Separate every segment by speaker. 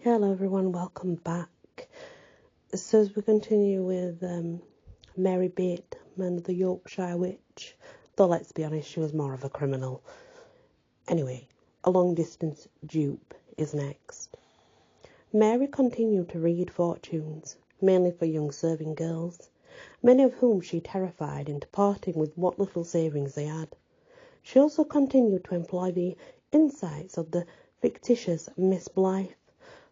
Speaker 1: Hello everyone, welcome back. So as we continue with Mary Bateman, the Yorkshire witch, though let's be honest, she was more of a criminal. Anyway, a long distance dupe is next. Mary continued to read fortunes, mainly for young serving girls, many of whom she terrified into parting with what little savings they had. She also continued to employ the insights of the fictitious Miss Blythe,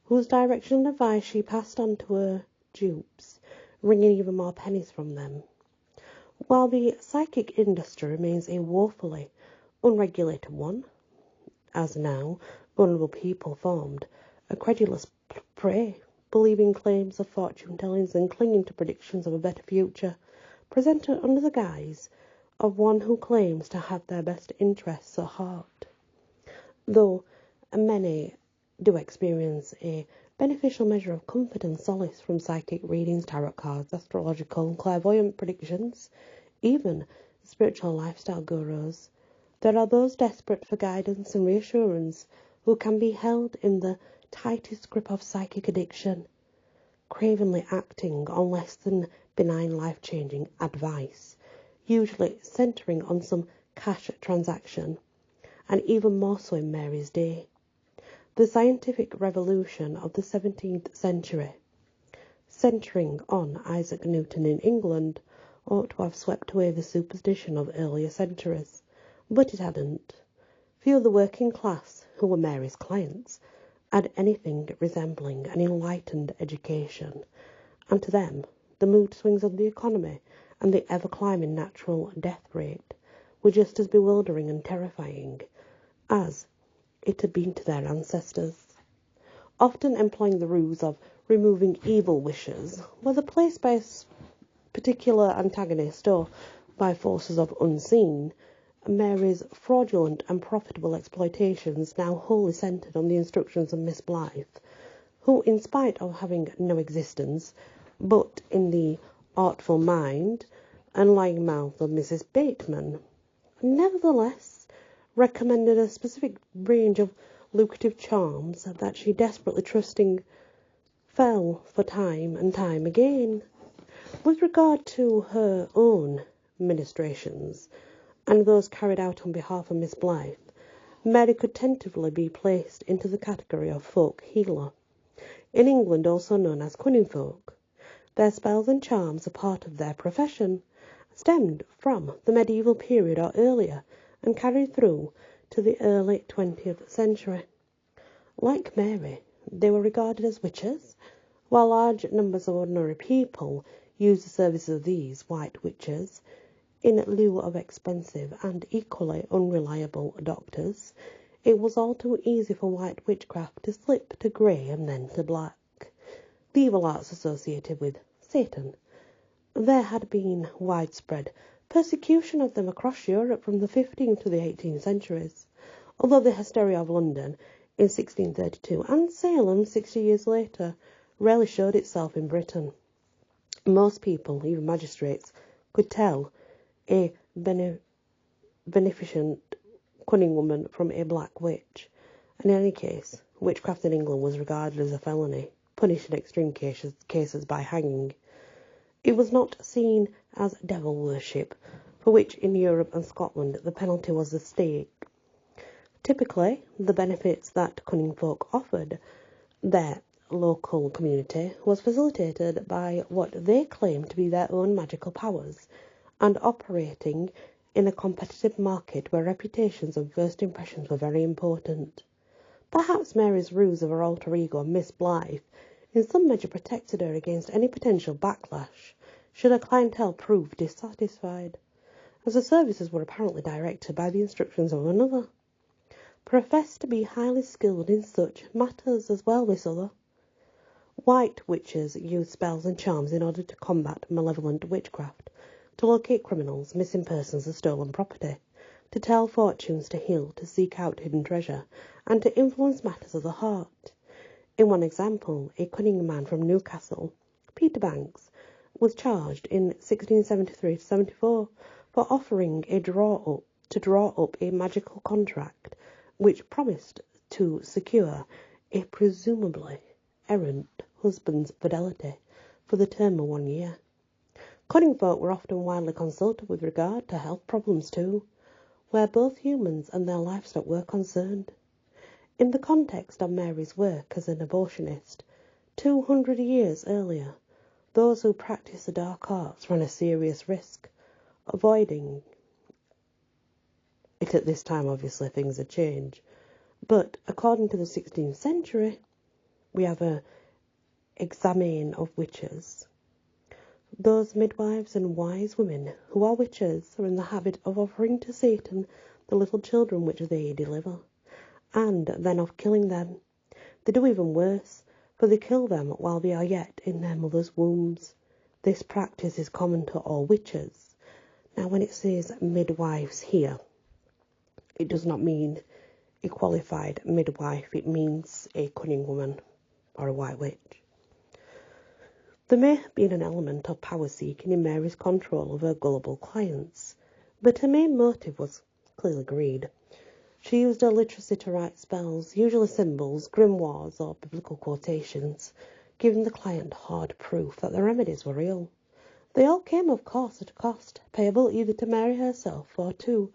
Speaker 1: whose direction and advice she passed on to her dupes, wringing even more pennies from them. While the psychic industry remains a woefully unregulated one, as now, vulnerable people formed a credulous prey, believing claims of fortune-tellings and clinging to predictions of a better future, presented under the guise of one who claims to have their best interests at heart. Though many do experience a beneficial measure of comfort and solace from psychic readings, tarot cards, astrological and clairvoyant predictions, even spiritual lifestyle gurus, there are those desperate for guidance and reassurance who can be held in the tightest grip of psychic addiction, cravenly acting on less than benign life-changing advice, usually centering on some cash transaction, and even more so in Mary's day. The scientific revolution of the 17th century, centering on Isaac Newton in England, ought to have swept away the superstition of earlier centuries, but it hadn't. Few of the working class, who were Mary's clients, had anything resembling an enlightened education, and to them the mood swings of the economy and the ever-climbing natural death rate were just as bewildering and terrifying as it had been to their ancestors. Often employing the ruse of removing evil wishes, whether placed by a particular antagonist or by forces of unseen, Mary's fraudulent and profitable exploitations now wholly centred on the instructions of Miss Blythe, who, in spite of having no existence, but in the artful mind and lying mouth of Mrs. Bateman, nevertheless recommended a specific range of lucrative charms that she desperately trusting fell for time and time again. With regard to her own ministrations, and those carried out on behalf of Miss Blythe, Mary could tentatively be placed into the category of folk healer, in England also known as cunning folk. Their spells and charms, a part of their profession, stemmed from the medieval period or earlier, and carried through to the early 20th century. Like Mary, they were regarded as witches, while large numbers of ordinary people used the services of these white witches in lieu of expensive and equally unreliable doctors. It was all too easy for white witchcraft to slip to grey and then to black. The evil arts associated with Satan. There had been widespread persecution of them across Europe from the 15th to the 18th centuries, although the hysteria of London in 1632 and Salem 60 years later rarely showed itself in Britain. Most people, even magistrates, could tell a beneficent cunning woman from a black witch, and in any case, witchcraft in England was regarded as a felony, punished in extreme cases by hanging. It was not seen as devil worship, for which in Europe and Scotland the penalty was the stake. Typically, the benefits that cunning folk offered their local community was facilitated by what they claimed to be their own magical powers, and operating in a competitive market where reputations and first impressions were very important. Perhaps Mary's ruse of her alter ego, Miss Blythe, in some measure protected her against any potential backlash should her clientele prove dissatisfied, as the services were apparently directed by the instructions of another. Professed to be highly skilled in such matters as well, this other. White witches used spells and charms in order to combat malevolent witchcraft, to locate criminals, missing persons and stolen property, to tell fortunes, to heal, to seek out hidden treasure, and to influence matters of the heart. In one example, a cunning man from Newcastle, Peter Banks, was charged in 1673-74 for offering to draw up a magical contract which promised to secure a presumably knight-errant husband's fidelity for the term of 1 year. Cunning folk were often widely consulted with regard to health problems too, where both humans and their livestock were concerned. In the context of Mary's work as an abortionist, 200 years earlier, those who practiced the dark arts ran a serious risk, avoiding it at this time. Obviously, things had changed. But according to the 16th century, we have an examine of witches. Those midwives and wise women who are witches are in the habit of offering to Satan the little children which they deliver, and then of killing them. They do even worse, for they kill them while they are yet in their mother's wombs. This practice is common to all witches. Now, when it says midwives here, it does not mean a qualified midwife. It means a cunning woman or a white witch. There may have been an element of power-seeking in Mary's control of her gullible clients, but her main motive was clearly greed. She used her literacy to write spells, usually symbols, grimoires, or biblical quotations, giving the client hard proof that the remedies were real. They all came, of course, at a cost, payable either to Mary herself or to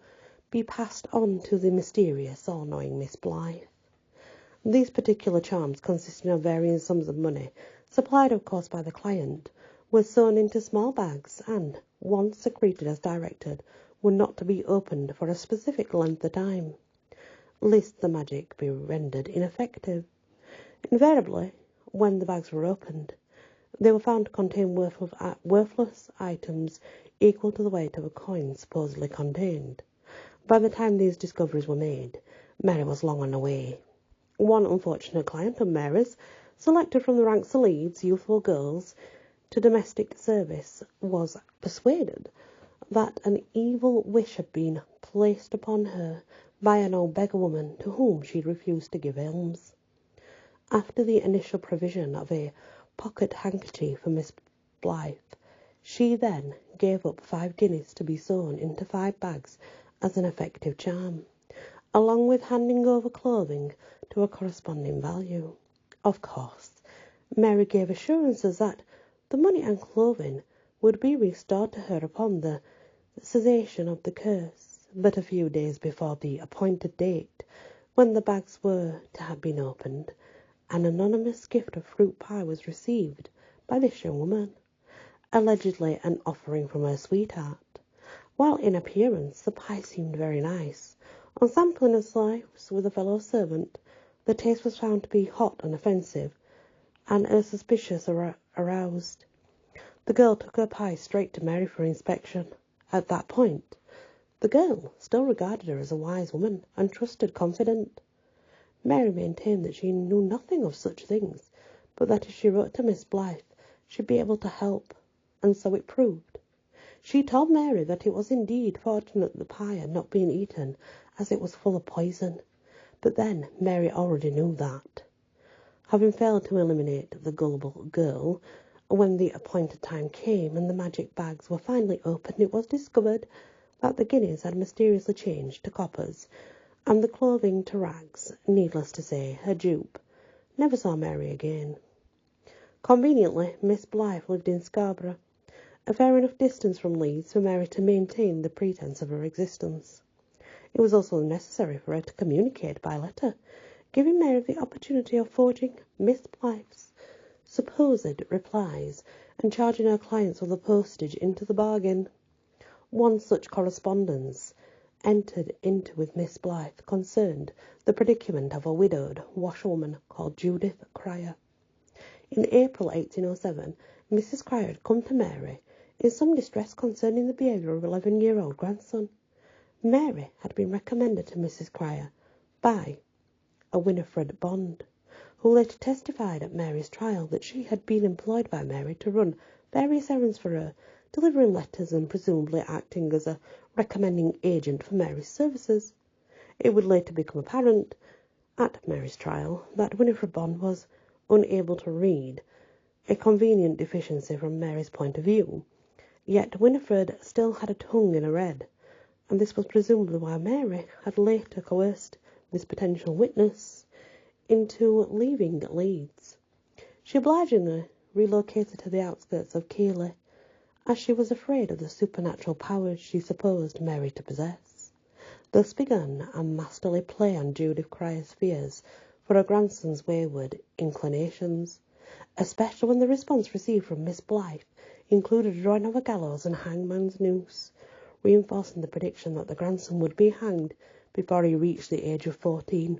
Speaker 1: be passed on to the mysterious, all-knowing Miss Blythe. These particular charms, consisting of varying sums of money, supplied of course by the client, were sewn into small bags and, once secreted as directed, were not to be opened for a specific length of time, lest the magic be rendered ineffective. Invariably, when the bags were opened, they were found to contain worthless items equal to the weight of a coin supposedly contained. By the time these discoveries were made, Mary was long on her way. One unfortunate client of Mary's, selected from the ranks of Leeds youthful girls to domestic service, was persuaded that an evil wish had been placed upon her by an old beggar woman to whom she had refused to give alms. After the initial provision of a pocket handkerchief for Miss Blythe, she then gave up 5 guineas to be sewn into 5 bags as an effective charm, along with handing over clothing to a corresponding value. Of course, Mary gave assurances that the money and clothing would be restored to her upon the cessation of the curse, but a few days before the appointed date, when the bags were to have been opened, an anonymous gift of fruit pie was received by this young woman, allegedly an offering from her sweetheart. While in appearance the pie seemed very nice, on sampling a slice with a fellow servant, the taste was found to be hot and offensive, and her suspicions aroused. The girl took her pie straight to Mary for inspection. At that point, the girl still regarded her as a wise woman and trusted confidant. Mary maintained that she knew nothing of such things, but that if she wrote to Miss Blythe, she'd be able to help, and so it proved. She told Mary that it was indeed fortunate the pie had not been eaten, as it was full of poison. But then Mary already knew that. Having failed to eliminate the gullible girl, when the appointed time came and the magic bags were finally opened, it was discovered that the guineas had mysteriously changed to coppers, and the clothing to rags. Needless to say, her dupe never saw Mary again. Conveniently, Miss Blythe lived in Scarborough, a fair enough distance from Leeds for Mary to maintain the pretence of her existence. It was also necessary for her to communicate by letter, giving Mary the opportunity of forging Miss Blythe's supposed replies and charging her clients with the postage into the bargain. One such correspondence entered into with Miss Blythe concerned the predicament of a widowed washerwoman called Judith Cryer. In April 1807, Mrs. Cryer had come to Mary in some distress concerning the behaviour of her 11-year-old grandson. Mary had been recommended to Mrs. Cryer by a Winifred Bond, who later testified at Mary's trial that she had been employed by Mary to run various errands for her, delivering letters and presumably acting as a recommending agent for Mary's services. It would later become apparent at Mary's trial that Winifred Bond was unable to read, a convenient deficiency from Mary's point of view. Yet Winifred still had a tongue in her head, and this was presumably why Mary had later coerced this potential witness into leaving Leeds. She obligingly relocated to the outskirts of Keighley, as she was afraid of the supernatural powers she supposed Mary to possess. Thus began a masterly play on Judith Cryer's fears for her grandson's wayward inclinations, especially when the response received from Miss Blythe included a drawing of a gallows and hangman's noose, reinforcing the prediction that the grandson would be hanged before he reached the age of 14.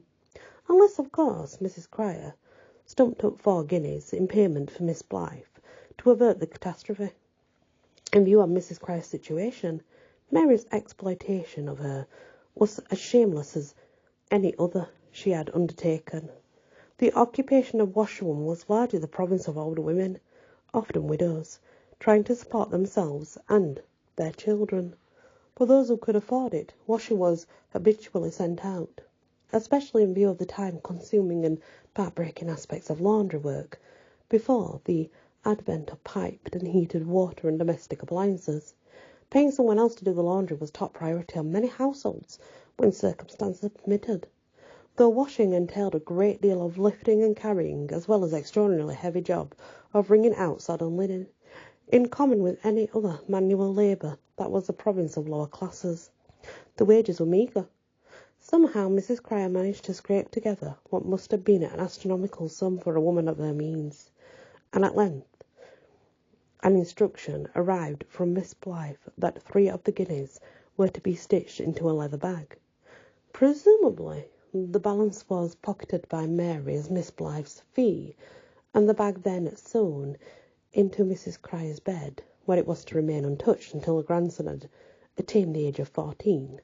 Speaker 1: Unless, of course, Mrs. Cryer stumped up 4 guineas in payment for Miss Blythe to avert the catastrophe. In view of Mrs. Cryer's situation, Mary's exploitation of her was as shameless as any other she had undertaken. The occupation of washerwoman was largely the province of older women, often widows, trying to support themselves and their children. For those who could afford it, washing was habitually sent out, especially in view of the time-consuming and back-breaking aspects of laundry work before the advent of piped and heated water and domestic appliances. Paying someone else to do the laundry was top priority on many households when circumstances permitted, though washing entailed a great deal of lifting and carrying, as well as the extraordinarily heavy job of wringing out sodden linen. In common with any other manual labour, that was the province of lower classes. The wages were meagre. Somehow Mrs. Cryer managed to scrape together what must have been an astronomical sum for a woman of her means, and at length an instruction arrived from Miss Blythe that 3 of the guineas were to be stitched into a leather bag. Presumably, the balance was pocketed by Mary as Miss Blythe's fee, and the bag then sewn into Mrs. Cryer's bed, where it was to remain untouched until her grandson had attained the age of 14.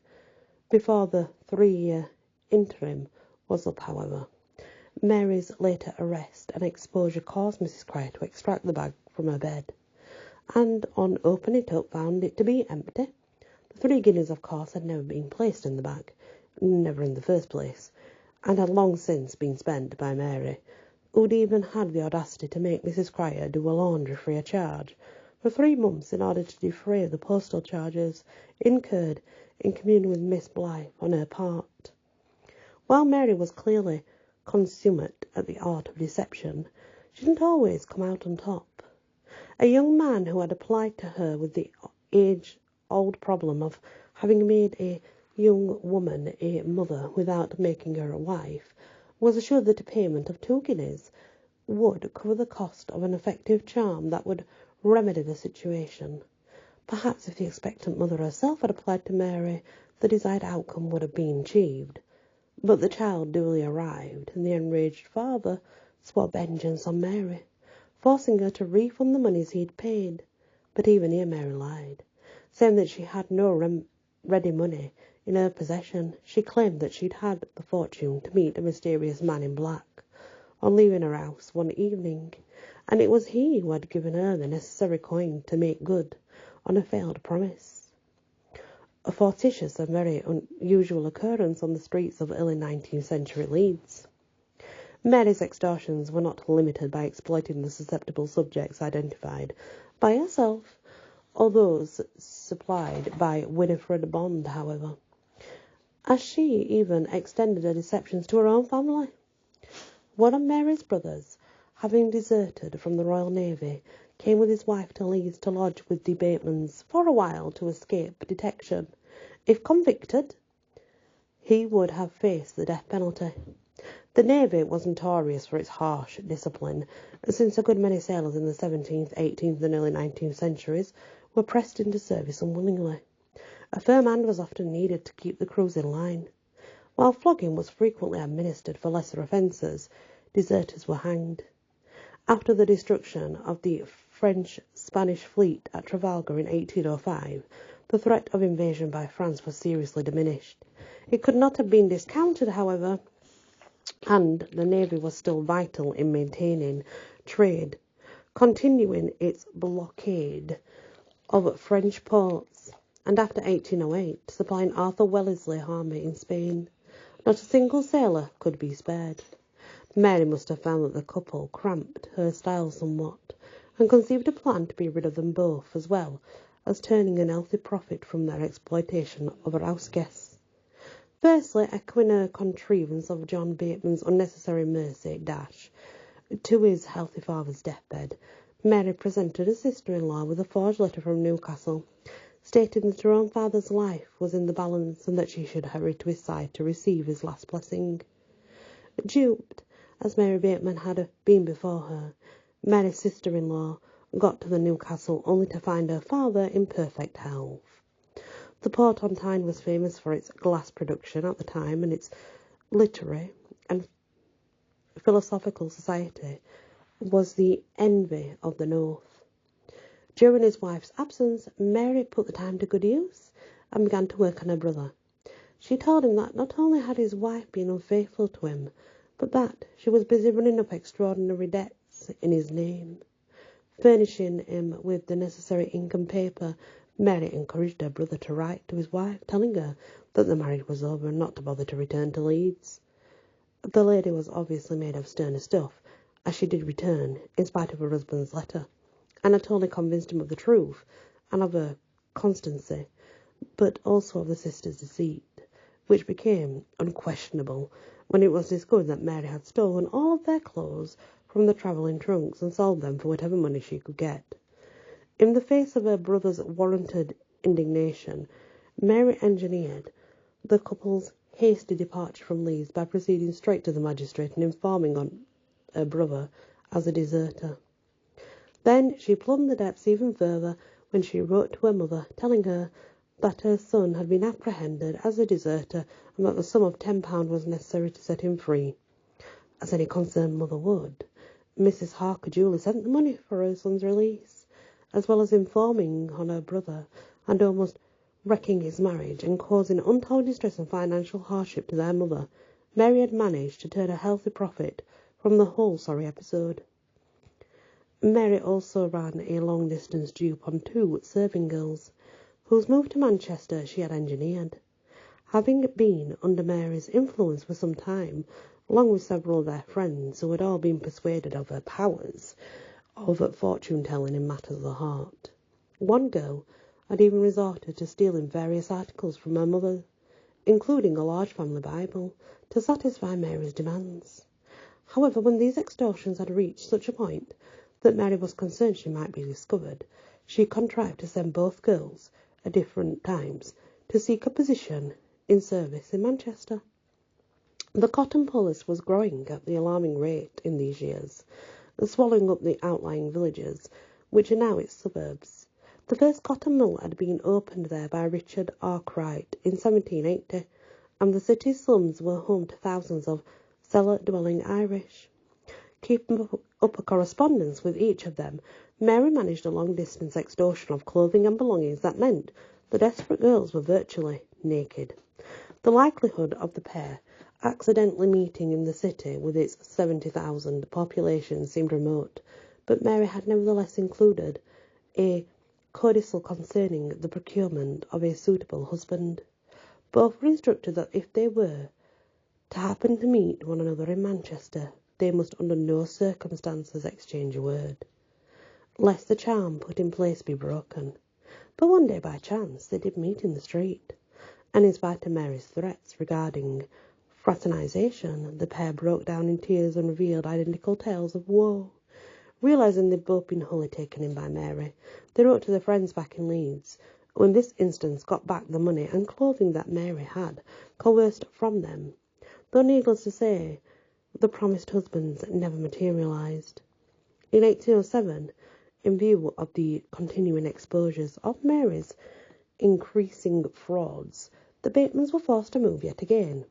Speaker 1: Before the 3-year interim was up, however, Mary's later arrest and exposure caused Mrs. Cryer to extract the bag from her bed, and on opening it up found it to be empty. The 3 guineas, of course, had never been placed in the bag, never in the first place, and had long since been spent by Mary, who'd even had the audacity to make Mrs. Cryer do a laundry free of charge for 3 months in order to defray the postal charges incurred in communing with Miss Blythe on her part. While Mary was clearly consummate at the art of deception, she didn't always come out on top. A young man who had applied to her with the age-old problem of having made a young woman a mother without making her a wife was assured that a payment of 2 guineas would cover the cost of an effective charm that would remedy the situation. Perhaps if the expectant mother herself had applied to Mary, the desired outcome would have been achieved. But the child duly arrived, and the enraged father swore vengeance on Mary, forcing her to refund the monies he'd paid. But even here Mary lied, saying that she had no ready money in her possession. She claimed that she'd had the fortune to meet a mysterious man in black on leaving her house one evening, and it was he who had given her the necessary coin to make good on a failed promise. A fortuitous and very unusual occurrence on the streets of early 19th century Leeds. Mary's extortions were not limited by exploiting the susceptible subjects identified by herself or those supplied by Winifred Bond, however, as she even extended her deceptions to her own family. One of Mary's brothers, having deserted from the Royal Navy, came with his wife to Leeds to lodge with the Batemans for a while to escape detection. If convicted, he would have faced the death penalty. The Navy was notorious for its harsh discipline, since a good many sailors in the 17th, 18th and early 19th centuries were pressed into service unwillingly. A firm hand was often needed to keep the crews in line. While flogging was frequently administered for lesser offences, deserters were hanged. After the destruction of the French-Spanish fleet at Trafalgar in 1805, the threat of invasion by France was seriously diminished. It could not have been discounted, however, and the Navy was still vital in maintaining trade, continuing its blockade of French ports, and after 1808, supplying Arthur Wellesley's army in Spain. Not a single sailor could be spared. Mary must have found that the couple cramped her style somewhat, and conceived a plan to be rid of them both, as well as turning an healthy profit from their exploitation of her house guests. Firstly, echoing her contrivance of John Bateman's unnecessary mercy, To his healthy father's deathbed, Mary presented her sister-in-law with a forged letter from Newcastle, stating that her own father's life was in the balance and that she should hurry to his side to receive his last blessing. Duped, as Mary Bateman had been before her, Mary's sister-in-law got to the Newcastle only to find her father in perfect health. The Port-on-Tyne was famous for its glass production at the time, and its literary and philosophical society was the envy of the north. During his wife's absence, Mary put the time to good use and began to work on her brother. She told him that not only had his wife been unfaithful to him, but that she was busy running up extraordinary debts in his name. Furnishing him with the necessary ink and paper, Mary encouraged her brother to write to his wife, telling her that the marriage was over and not to bother to return to Leeds. The lady was obviously made of sterner stuff, as she did return, in spite of her husband's letter, and not only convinced him of the truth and of her constancy, but also of the sister's deceit, which became unquestionable when it was discovered that Mary had stolen all of their clothes from the travelling trunks and sold them for whatever money she could get. In the face of her brother's warranted indignation, Mary engineered the couple's hasty departure from Leeds by proceeding straight to the magistrate and informing on her brother as a deserter. Then she plumbed the depths even further when she wrote to her mother, telling her that her son had been apprehended as a deserter and that the sum of £10 was necessary to set him free. As any concerned mother would, Mrs. Harker duly sent the money for her son's release, as well as informing on her brother and almost wrecking his marriage and causing untold distress and financial hardship to their mother. Mary had managed to turn a healthy profit from the whole sorry episode. Mary also ran a long-distance dupe on 2 serving girls, whose move to Manchester she had engineered. Having been under Mary's influence for some time, along with several of their friends who had all been persuaded of her powers of fortune-telling in matters of the heart, one girl had even resorted to stealing various articles from her mother, including a large family Bible, to satisfy Mary's demands. However, when these extortions had reached such a point that Mary was concerned she might be discovered, she contrived to send both girls, at different times, to seek a position in service in Manchester. The cotton polis was growing at the alarming rate in these years, swallowing up the outlying villages, which are now its suburbs. The first cotton mill had been opened there by Richard Arkwright in 1780, and the city's slums were home to thousands of cellar-dwelling Irish. Keeping up a correspondence with each of them, Mary managed a long-distance extortion of clothing and belongings that meant the desperate girls were virtually naked. The likelihood of the pair accidentally meeting in the city with its 70,000 population seemed remote, but Mary had nevertheless included a codicil concerning the procurement of a suitable husband. Both were instructed that if they were to happen to meet one another in Manchester, they must under no circumstances exchange a word, lest the charm put in place be broken. But one day, by chance, they did meet in the street, and in spite of Mary's threats regarding fraternization, the pair broke down in tears and revealed identical tales of woe. Realizing they'd both been wholly taken in by Mary, they wrote to their friends back in Leeds, who in this instance got back the money and clothing that Mary had coerced from them, though needless to say, the promised husbands never materialized. In 1807, in view of the continuing exposures of Mary's increasing frauds, the Batemans were forced to move yet again,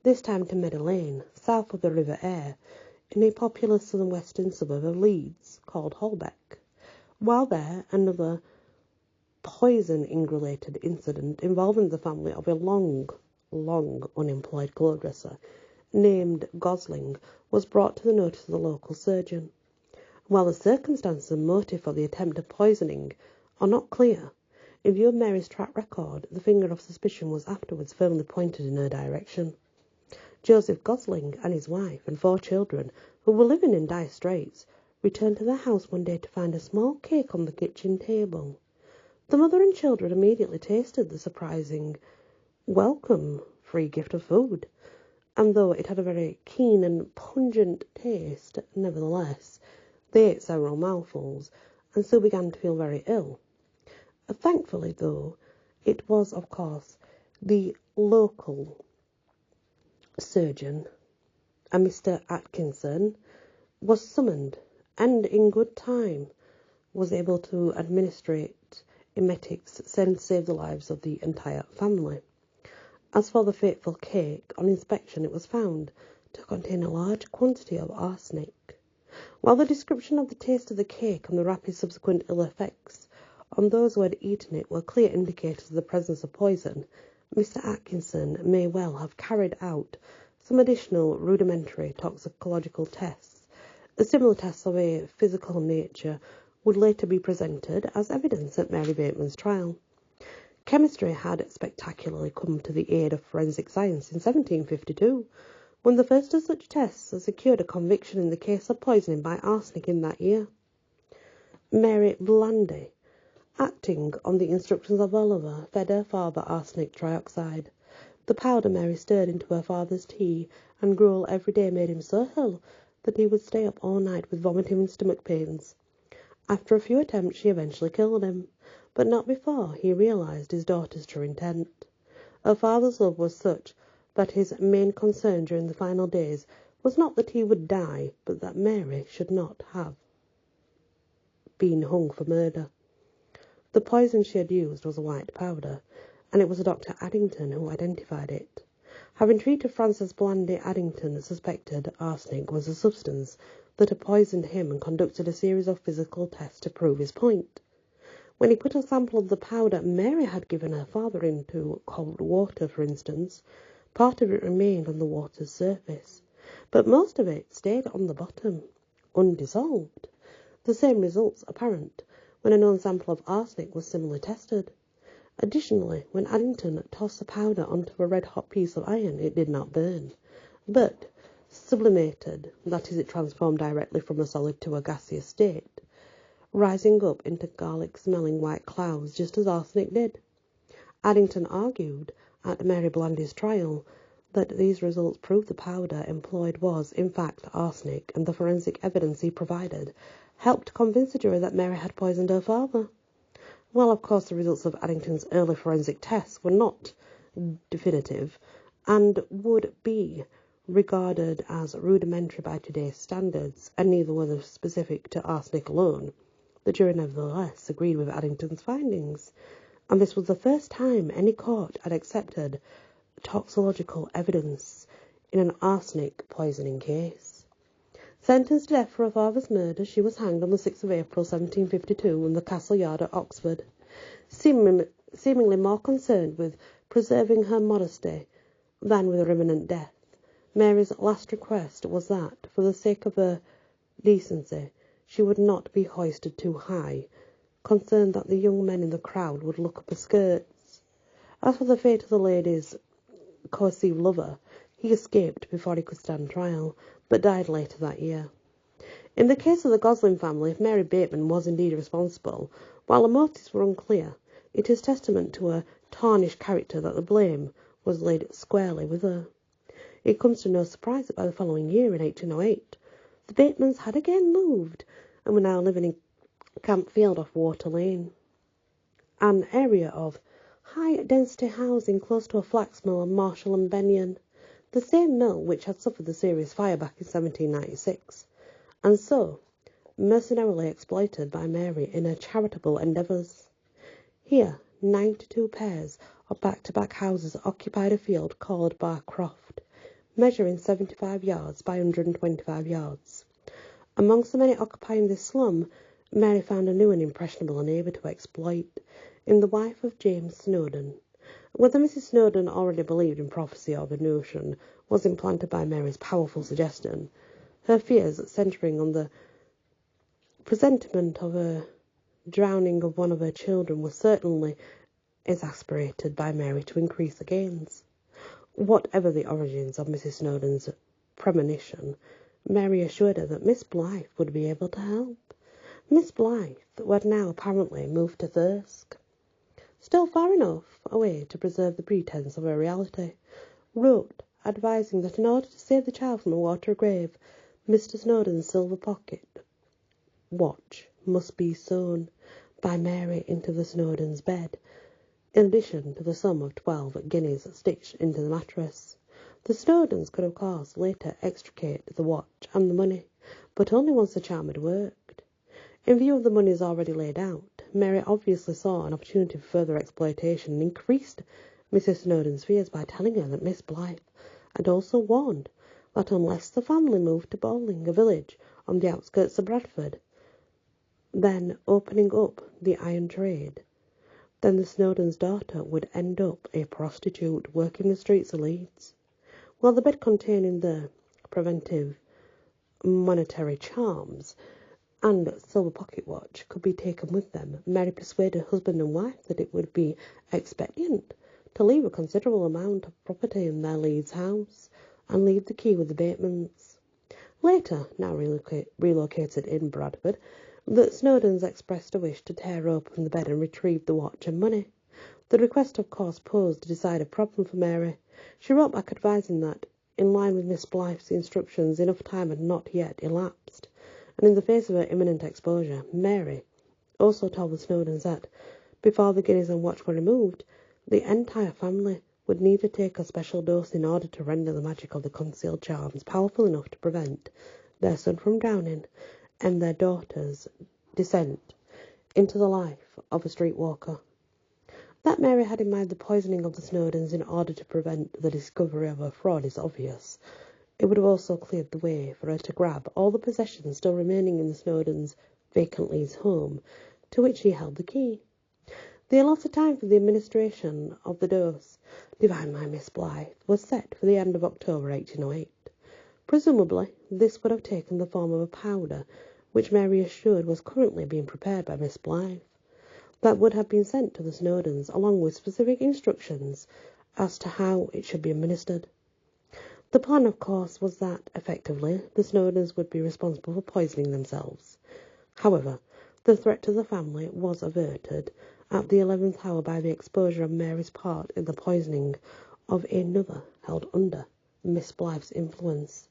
Speaker 1: this time to Meadow Lane, south of the River Aire, in a populous southern-western suburb of Leeds called Holbeck. While there, another poison-related incident involving the family of a long unemployed clothes-dresser named Gosling was brought to the notice of the local surgeon. While the circumstances and motive for the attempt of poisoning are not clear, in view of Mary's track record, the finger of suspicion was afterwards firmly pointed in her direction. Joseph Gosling and his wife and 4 children, who were living in dire straits, returned to their house one day to find a small cake on the kitchen table. The mother and children immediately tasted the surprising, welcome, free gift of food, and though it had a very keen and pungent taste, nevertheless, they ate several mouthfuls, and so began to feel very ill. Thankfully, though, it was, of course, the local surgeon, a Mr. Atkinson, was summoned, and in good time was able to administrate emetics sent to save the lives of the entire family. As for the fateful cake, on inspection it was found to contain a large quantity of arsenic. While the description of the taste of the cake and the rapid subsequent ill effects on those who had eaten it were clear indicators of the presence of poison, Mr. Atkinson may well have carried out some additional rudimentary toxicological tests. Similar tests of a physical nature would later be presented as evidence at Mary Bateman's trial. Chemistry had spectacularly come to the aid of forensic science in 1752, when the first of such tests secured a conviction in the case of poisoning by arsenic in that year. Mary Blandy, acting on the instructions of her lover, fed her father arsenic trioxide. The powder Mary stirred into her father's tea, and gruel every day made him so ill that he would stay up all night with vomiting and stomach pains. After a few attempts, she eventually killed him, but not before he realised his daughter's true intent. Her father's love was such that his main concern during the final days was not that he would die, but that Mary should not have been hung for murder. The poison she had used was a white powder, and it was Dr. Addington who identified it. Having treated Francis Blandy, Addington suspected arsenic was a substance that had poisoned him and conducted a series of physical tests to prove his point. When he put a sample of the powder Mary had given her father into cold water, for instance, part of it remained on the water's surface, but most of it stayed on the bottom, undissolved. The same results apparent when a known sample of arsenic was similarly tested. Additionally, when Addington tossed the powder onto a red-hot piece of iron, it did not burn, but sublimated, that is, it transformed directly from a solid to a gaseous state, rising up into garlic-smelling white clouds, just as arsenic did. Addington argued at Mary Blandy's trial that these results proved the powder employed was, in fact, arsenic, and the forensic evidence he provided helped convince the jury that Mary had poisoned her father. Well, of course, the results of Addington's early forensic tests were not definitive and would be regarded as rudimentary by today's standards, and neither were they specific to arsenic alone. The jury nevertheless agreed with Addington's findings, and this was the first time any court had accepted toxicological evidence in an arsenic poisoning case. Sentenced to death for her father's murder, she was hanged on the 6th of April 1752 in the Castle Yard at Oxford, seemingly more concerned with preserving her modesty than with her imminent death. Mary's last request was that, for the sake of her decency, she would not be hoisted too high, concerned that the young men in the crowd would look up her skirts. As for the fate of the lady's coercive lover, he escaped before he could stand trial, but died later that year. In the case of the Gosling family, if Mary Bateman was indeed responsible, while the motives were unclear, it is testament to her tarnished character that the blame was laid squarely with her. It comes to no surprise that by the following year, in 1808, the Batemans had again moved and were now living in Camp Field off Water Lane, an area of high-density housing close to a flax mill of Marshall and Benyon, the same mill which had suffered the serious fire back in 1796, and so mercenarily exploited by Mary in her charitable endeavours. Here, 92 pairs of back-to-back houses occupied a field called Bar Croft, measuring 75 yards by 125 yards. Amongst the many occupying this slum, Mary found a new and impressionable neighbour to exploit in the wife of James Snowdon. Whether Mrs. Snowdon already believed in prophecy or the notion was implanted by Mary's powerful suggestion, her fears centering on the presentiment of a drowning of one of her children were certainly exasperated by Mary to increase the gains. Whatever the origins of Mrs. Snowdon's premonition, Mary assured her that Miss Blythe would be able to help. Miss Blythe, who had now apparently moved to Thirsk, still far enough away to preserve the pretence of her reality, wrote advising that in order to save the child from a watery grave, Mr. Snowdon's silver pocket watch must be sewn by Mary into the Snowdons' bed, in addition to the sum of 12 guineas stitched into the mattress. The Snowdons could, of course, later extricate the watch and the money, but only once the charm had worked. In view of the monies already laid out, Mary obviously saw an opportunity for further exploitation and increased Mrs. Snowdon's fears by telling her that Miss Blythe had also warned that unless the family moved to Bowling, a village on the outskirts of Bradford, then opening up the iron trade, then the Snowdons' daughter would end up a prostitute working the streets of Leeds. While the bed containing the preventive monetary charms and silver pocket watch could be taken with them, Mary persuaded husband and wife that it would be expedient to leave a considerable amount of property in their Leeds house and leave the key with the Batemans. Later, now relocated in Bradford, the Snowdons expressed a wish to tear open the bed and retrieve the watch and money. The request, of course, posed a decided problem for Mary. She wrote back advising that, in line with Miss Blythe's instructions, enough time had not yet elapsed, and in the face of her imminent exposure, Mary also told the Snowdons that, before the guineas and watch were removed, the entire family would need to take a special dose in order to render the magic of the concealed charms powerful enough to prevent their son from drowning and their daughter's descent into the life of a streetwalker. That Mary had in mind the poisoning of the Snowdons in order to prevent the discovery of her fraud is obvious. It would have also cleared the way for her to grab all the possessions still remaining in the Snowdons' vacant Leeds home, to which she held the key. The allotted time for the administration of the dose, defined by Miss Blythe, was set for the end of October 1808. Presumably, this would have taken the form of a powder, which Mary assured was currently being prepared by Miss Blythe, that would have been sent to the Snowdons, along with specific instructions as to how it should be administered. The plan, of course, was that, effectively, the Snowdons would be responsible for poisoning themselves. However, the threat to the family was averted at the 11th hour by the exposure of Mary's part in the poisoning of another held under Miss Blythe's influence,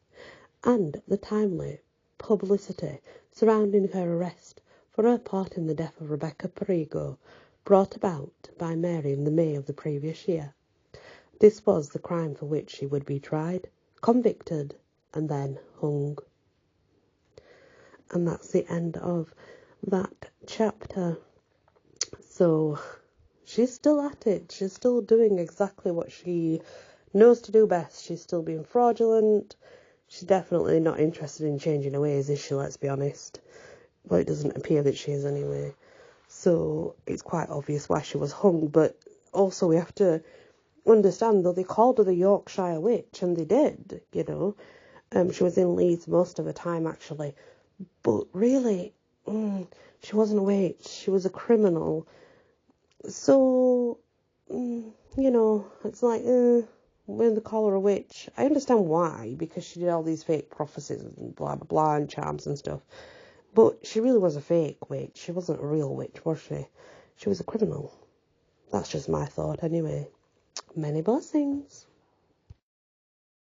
Speaker 1: and the timely publicity surrounding her arrest for her part in the death of Rebecca Perigo, brought about by Mary in the May of the previous year. This was the crime for which she would be tried, convicted, and then hung. And that's the end of that chapter. So she's still at it. She's still doing exactly what she knows to do best. She's still being fraudulent. She's definitely not interested in changing her ways, is she? Let's be honest. Well, it doesn't appear that she is anyway. So it's quite obvious why she was hung. But also we have to understand, though, they called her the Yorkshire Witch, and they did, you know. She was in Leeds most of the time, actually. But really, she wasn't a witch. She was a criminal. So, you know, it's like, when they call her a witch, I understand why, because she did all these fake prophecies and blah, blah, blah, and charms and stuff. But she really was a fake witch. She wasn't a real witch, was she? She was a criminal. That's just my thought, anyway. Many blessings.